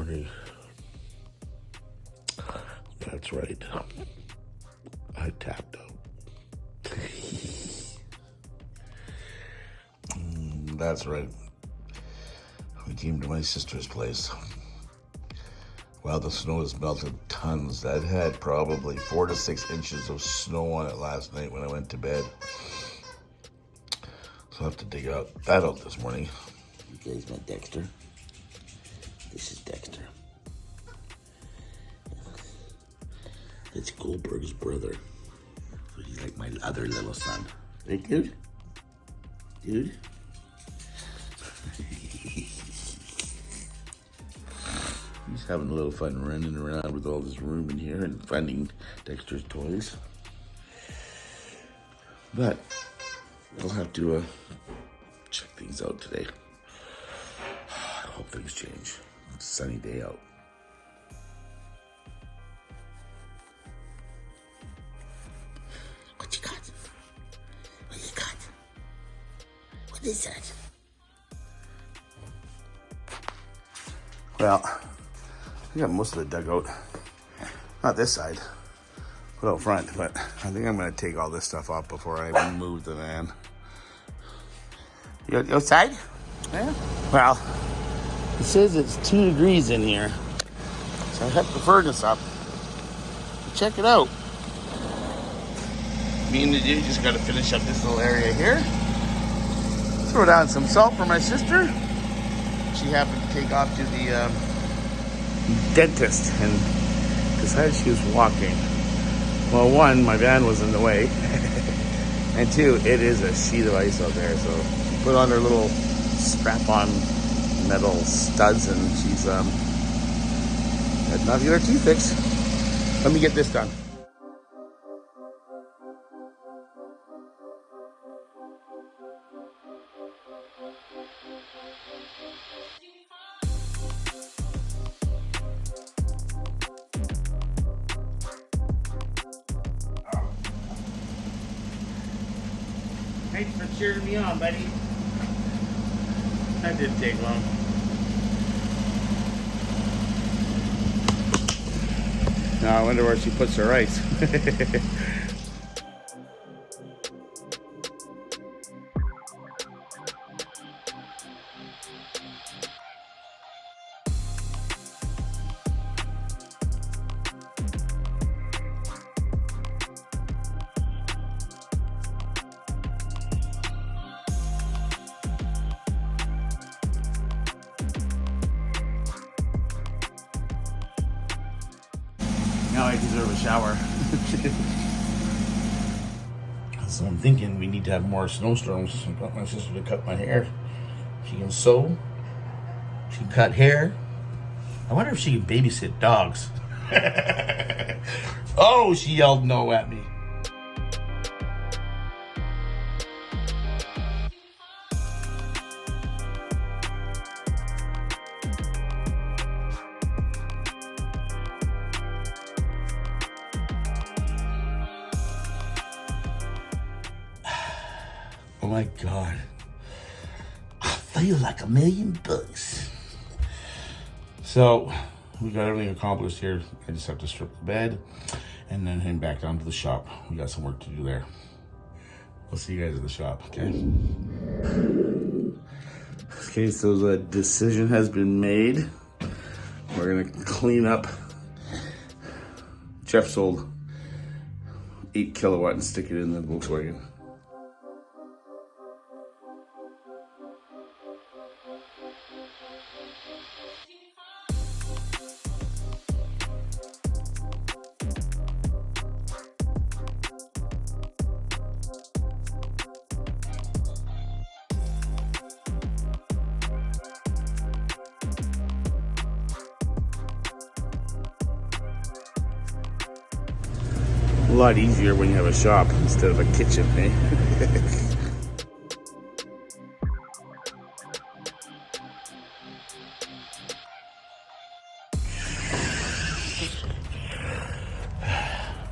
morning. That's right. I tapped out. That's right. We came to my sister's place. Wow, the snow has melted tons. That had probably 4 to 6 inches of snow on it last night when I went to bed. So I'll have to dig that out this morning. You guys met Dexter. This is Dexter. That's Goldberg's brother. So he's like my other little son. Right, dude? Dude? He's having a little fun running around with all this room in here and finding Dexter's toys. But I'll have to check things out today. I hope things change. It's a sunny day out. What you got? What you got? What is that? Well, I got most of the dugout. Not this side, but out front. But I think I'm going to take all this stuff off before I move the van. You outside? Yeah. Well, it says it's 2 degrees in here. So I hooked the furnace up. Check it out. Me and the dude just got to finish up this little area here. Throw down some salt for my sister. She happened to take off to the dentist and decided she was walking. Well, 1, my van was in the way. And 2, it is a sheet of ice out there. So she put on her little strap-on metal studs and she's had not to get her teeth fixed. Let me get this done. Thanks for cheering me on, buddy. That didn't take long. Now I wonder where she puts her ice. Now I deserve a shower. So I'm thinking we need to have more snowstorms. I got my sister to cut my hair. She can sew. She can cut hair. I wonder if she can babysit dogs. Oh, she yelled no at me. Oh my God. I feel like $1,000,000. So we got everything accomplished here. I just have to strip the bed and then head back down to the shop. We got some work to do there. We'll see you guys at the shop, okay? Okay, so the decision has been made. We're gonna clean up Jeff's old 8 kilowatt and stick it in the Volkswagen. A lot easier when you have a shop instead of a kitchen, eh?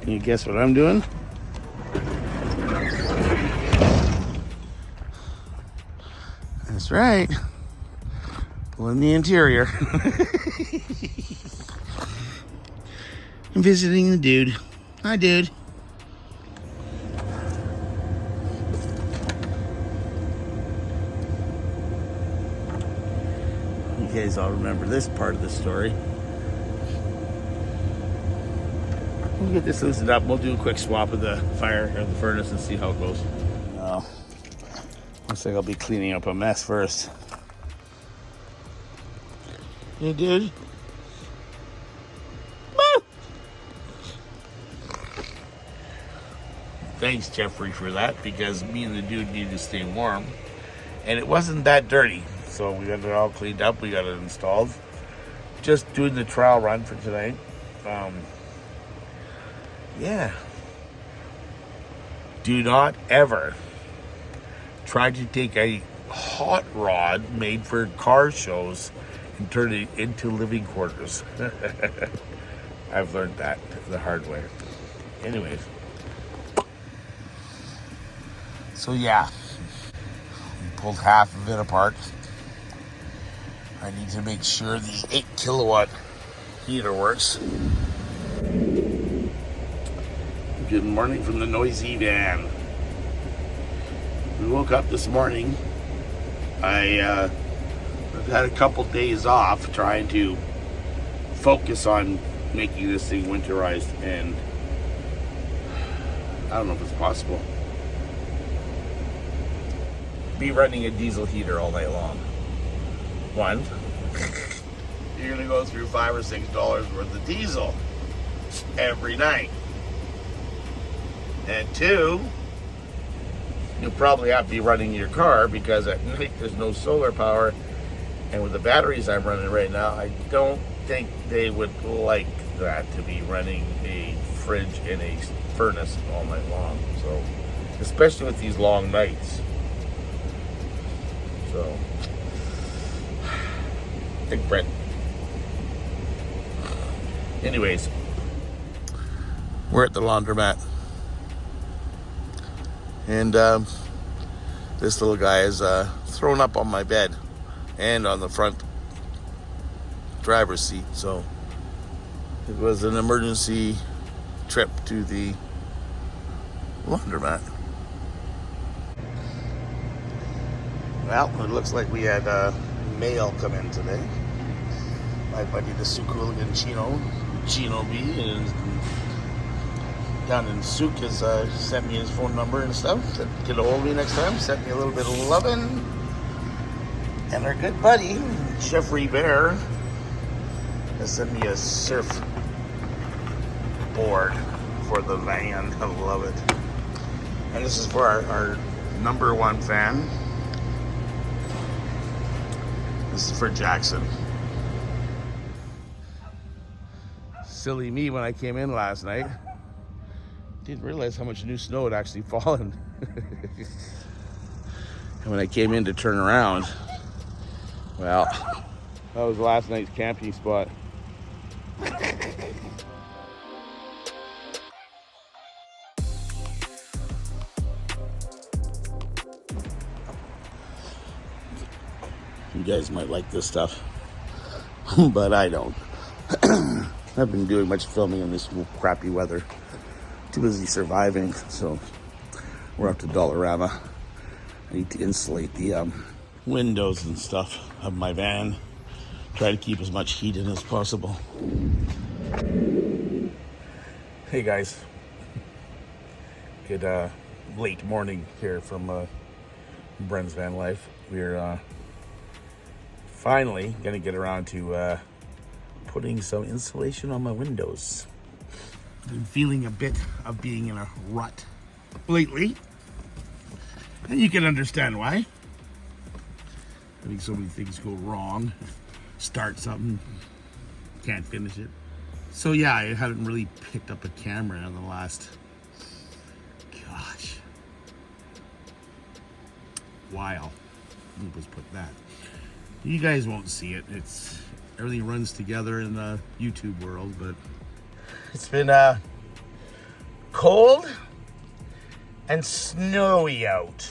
Can you guess what I'm doing? That's right. Well, in the interior. I'm visiting the dude. Hi, dude. You guys all remember this part of the story. We'll get this loosened up. We'll do a quick swap of the fire or the furnace and see how it goes. Looks like I'll be cleaning up a mess first. Hey, dude. Woo! Thanks, Jeffrey, for that, because me and the dude needed to stay warm. And it wasn't that dirty. So we got it all cleaned up. We got it installed. Just doing the trial run for tonight. Yeah. Do not ever try to take a hot rod made for car shows and turn it into living quarters. I've learned that the hard way. Anyways. So yeah. We pulled half of it apart. I need to make sure the 8 kilowatt heater works. Good morning from the noisy van. We woke up this morning. I've had a couple days off trying to focus on making this thing winterized, and I don't know if it's possible. Be running a diesel heater all night long. One, you're gonna go through $5 or $6 worth of diesel every night. And two, you'll probably have to be running your car because at night there's no solar power. And with the batteries I'm running right now, I don't think they would like that, to be running a fridge and a furnace all night long. So, especially with these long nights. So, big Brett. Anyways, we're at the laundromat. And this little guy is thrown up on my bed and on the front driver's seat. So it was an emergency trip to the laundromat. Well, it looks like we had mail come in today. My buddy, the Schoolie Chino B, and down in Souk has sent me his phone number and stuff. Said, get a hold of me next time. Sent me a little bit of loving. And our good buddy, Jeffrey Bear, has sent me a surf board for the van. I love it. And this is for our number one fan. This is for Jackson. Silly me when I came in last night. Didn't realize how much new snow had actually fallen. And when I came in to turn around, well, that was last night's camping spot. You guys might like this stuff, but I don't. I've been doing much filming in this crappy weather. Too busy surviving, so we're up to Dollarama. I need to insulate the windows and stuff of my van. Try to keep as much heat in as possible. Hey guys, good late morning here from Brent's VanLife. We're finally gonna get around to putting some insulation on my windows. I've been feeling a bit of being in a rut lately, and you can understand why. I think so many things go wrong. Start something, can't finish it. So yeah, I haven't really picked up a camera in the last, while. Let me just put that. You guys won't see it. Everything runs together in the YouTube world, but it's been cold and snowy out.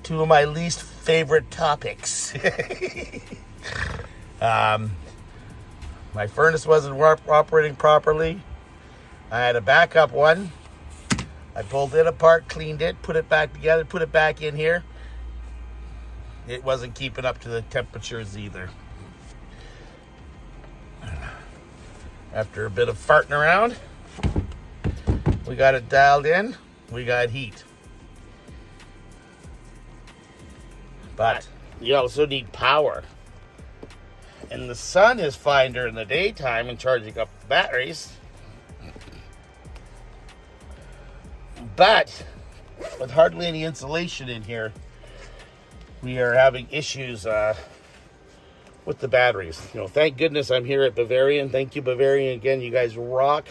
Two of my least favorite topics. My furnace wasn't operating properly. I had a backup one. I pulled it apart, cleaned it, put it back together, put it back in here. It wasn't keeping up to the temperatures either. After a bit of farting around, we got it dialed in. We got heat. But you also need power. And the sun is fine during the daytime and charging up the batteries. But with hardly any insulation in here, we are having issues with the batteries. You know, thank goodness I'm here at Bavarian. Thank you, Bavarian, again. You guys rock.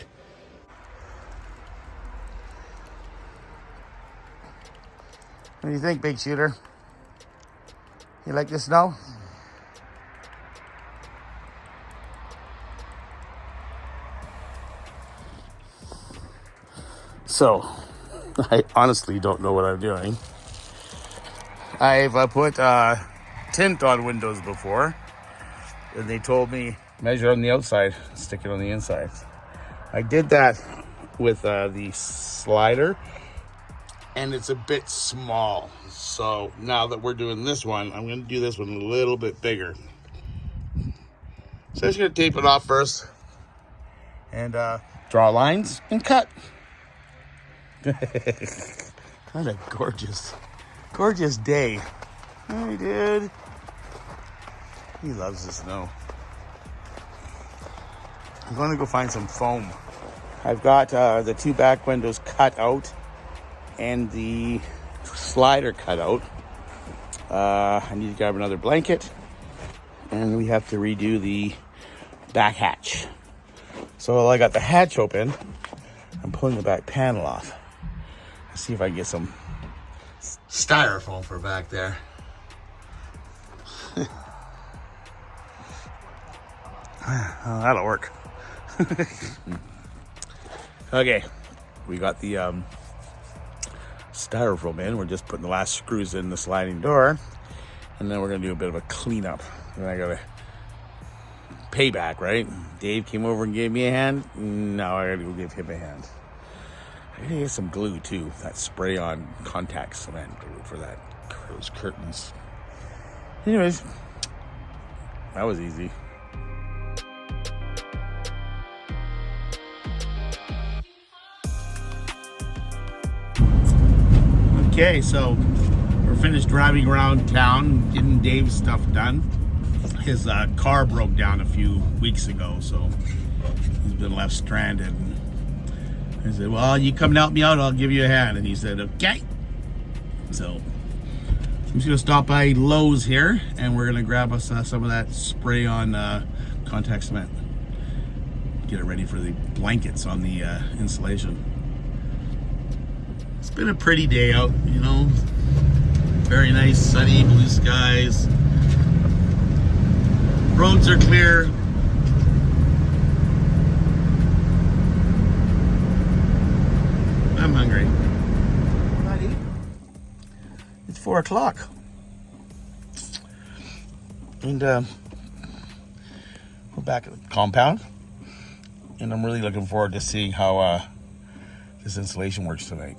What do you think, Big Shooter? You like the snow? So, I honestly don't know what I'm doing. I've put tint on windows before, and they told me measure on the outside, stick it on the inside. I did that with the slider, and it's a bit small. So now that we're doing this one, I'm going to do this one a little bit bigger. So I'm just going to tape it off first and draw lines and cut. What a gorgeous day. Hey, dude. He loves the snow. I'm going to go find some foam. I've got the two back windows cut out and the slider cut out. I need to grab another blanket, and we have to redo the back hatch. So while I got the hatch open, I'm pulling the back panel off. Let's see if I can get some styrofoam for back there. Oh, that'll work. Okay, we got the styrofoam in. We're just putting the last screws in the sliding door, and then we're gonna do a bit of a cleanup. And I gotta payback, right? Dave came over and gave me a hand. Now I gotta go give him a hand. I gotta get some glue too. That spray on contact cement glue for those curtains. Anyways, that was easy. Okay, so we're finished driving around town, getting Dave's stuff done. His car broke down a few weeks ago, so he's been left stranded. I said, well, you come and help me out, I'll give you a hand. And he said, okay. So I'm just gonna stop by Lowe's here, and we're gonna grab us some of that spray on contact cement. Get it ready for the blankets on the insulation. It's been a pretty day out, you know. Very nice, sunny, blue skies. Roads are clear. I'm hungry. Buddy, it's 4 o'clock. And we're back at the compound. And I'm really looking forward to seeing how this installation works tonight.